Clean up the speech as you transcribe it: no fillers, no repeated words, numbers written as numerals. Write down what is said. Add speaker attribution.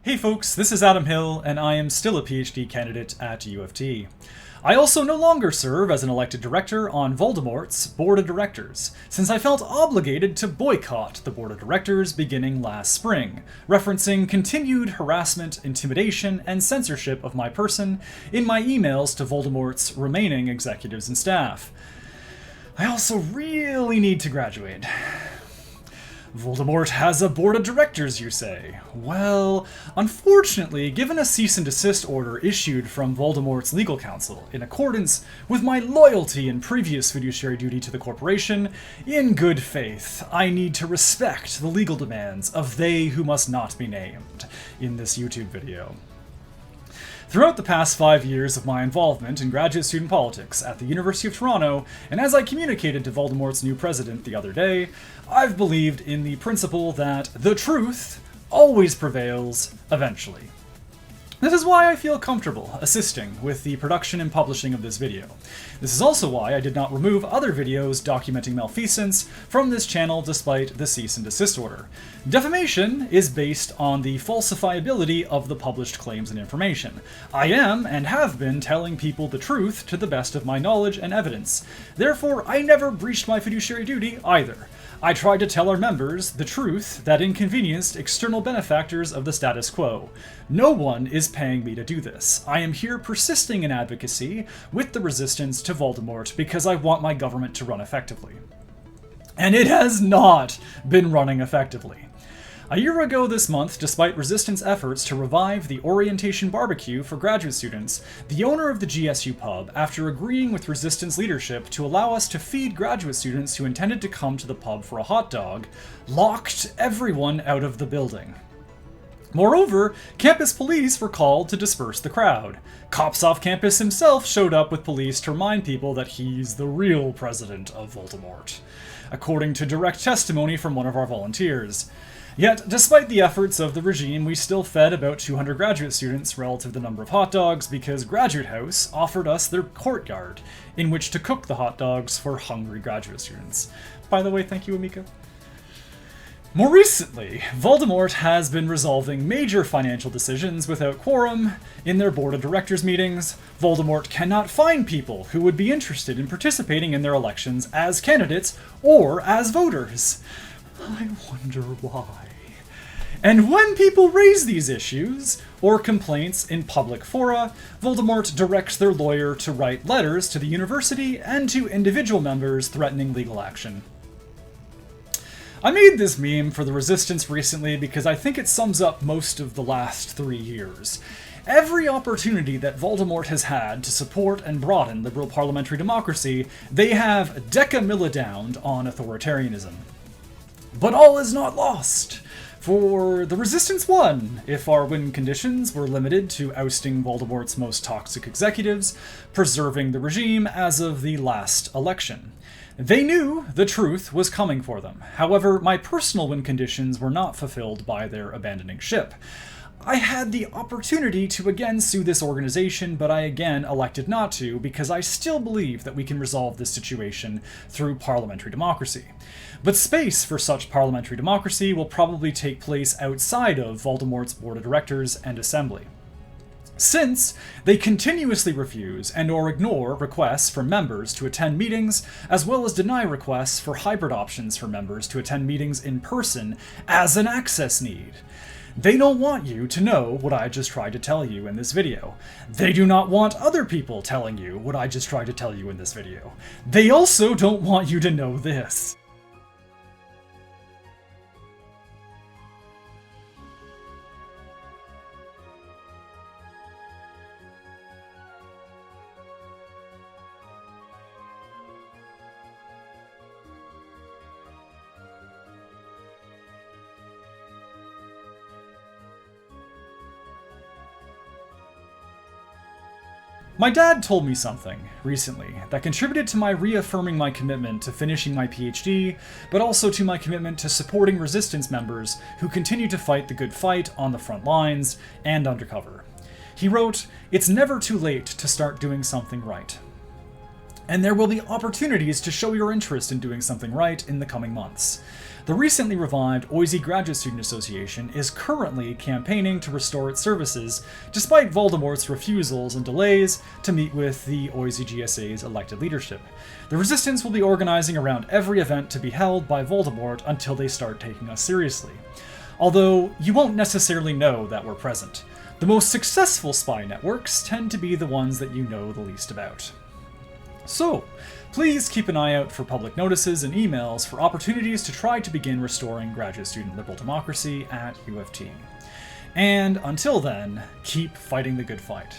Speaker 1: Hey folks, this is Adam Hill, and I am still a PhD candidate at U of T. I also no longer serve as an elected director on Voldemort's board of directors, since I felt obligated to boycott the board of directors beginning last spring, referencing continued harassment, intimidation, and censorship of my person in my emails to Voldemort's remaining executives and staff. I also really need to graduate. Voldemort has a board of directors, you say? Well, unfortunately, given a cease and desist order issued from Voldemort's legal counsel, in accordance with my loyalty and previous fiduciary duty to the corporation, in good faith, I need to respect the legal demands of they who must not be named in this YouTube video. Throughout the past 5 years of my involvement in graduate student politics at the University of Toronto, and as I communicated to Voldemort's new president the other day, I've believed in the principle that the truth always prevails eventually. This is why I feel comfortable assisting with the production and publishing of this video. This is also why I did not remove other videos documenting malfeasance from this channel despite the cease and desist order. Defamation is based on the falsifiability of the published claims and information. I am, and have been, telling people the truth to the best of my knowledge and evidence. Therefore, I never breached my fiduciary duty either. I tried to tell our members the truth that inconvenienced external benefactors of the status quo. No one is paying me to do this. I am here persisting in advocacy with the resistance to Voldemort because I want my government to run effectively. And it has not been running effectively. A year ago this month, despite resistance efforts to revive the orientation barbecue for graduate students, the owner of the GSU pub, after agreeing with resistance leadership to allow us to feed graduate students who intended to come to the pub for a hot dog, locked everyone out of the building. Moreover, campus police were called to disperse the crowd. Cops off campus himself showed up with police to remind people that he's the real president of Voldemort, according to direct testimony from one of our volunteers. Yet, despite the efforts of the regime, we still fed about 200 graduate students relative to the number of hot dogs because Graduate House offered us their courtyard in which to cook the hot dogs for hungry graduate students. By the way, thank you, Amika. More recently, Voldemort has been resolving major financial decisions without quorum in their board of directors meetings. Voldemort cannot find people who would be interested in participating in their elections as candidates or as voters. I wonder why. And when people raise these issues or complaints in public fora, Voldemort directs their lawyer to write letters to the university and to individual members threatening legal action. I made this meme for the resistance recently because I think it sums up most of the last 3 years. Every opportunity that Voldemort has had to support and broaden liberal parliamentary democracy, they have decamillidowned on authoritarianism. But all is not lost, for the resistance won if our win conditions were limited to ousting Voldemort's most toxic executives, preserving the regime as of the last election. They knew the truth was coming for them. However, my personal win conditions were not fulfilled by their abandoning ship. I had the opportunity to again sue this organization, but I again elected not to because I still believe that we can resolve this situation through parliamentary democracy. But space for such parliamentary democracy will probably take place outside of Voldemort's board of directors and assembly, since they continuously refuse and or ignore requests from members to attend meetings, as well as deny requests for hybrid options for members to attend meetings in person as an access need. They don't want you to know what I just tried to tell you in this video. They do not want other people telling you what I just tried to tell you in this video. They also don't want you to know this. My dad told me something recently that contributed to my reaffirming my commitment to finishing my PhD, but also to my commitment to supporting resistance members who continue to fight the good fight on the front lines and undercover. He wrote, "It's never too late to start doing something right. And there will be opportunities to show your interest in doing something right in the coming months. The recently revived OISE Graduate Student Association is currently campaigning to restore its services, despite Voldemort's refusals and delays to meet with the OISE GSA's elected leadership. The resistance will be organizing around every event to be held by Voldemort until they start taking us seriously. Although, you won't necessarily know that we're present. The most successful spy networks tend to be the ones that you know the least about. So, please keep an eye out for public notices and emails for opportunities to try to begin restoring graduate student liberal democracy at U of T. And until then, keep fighting the good fight.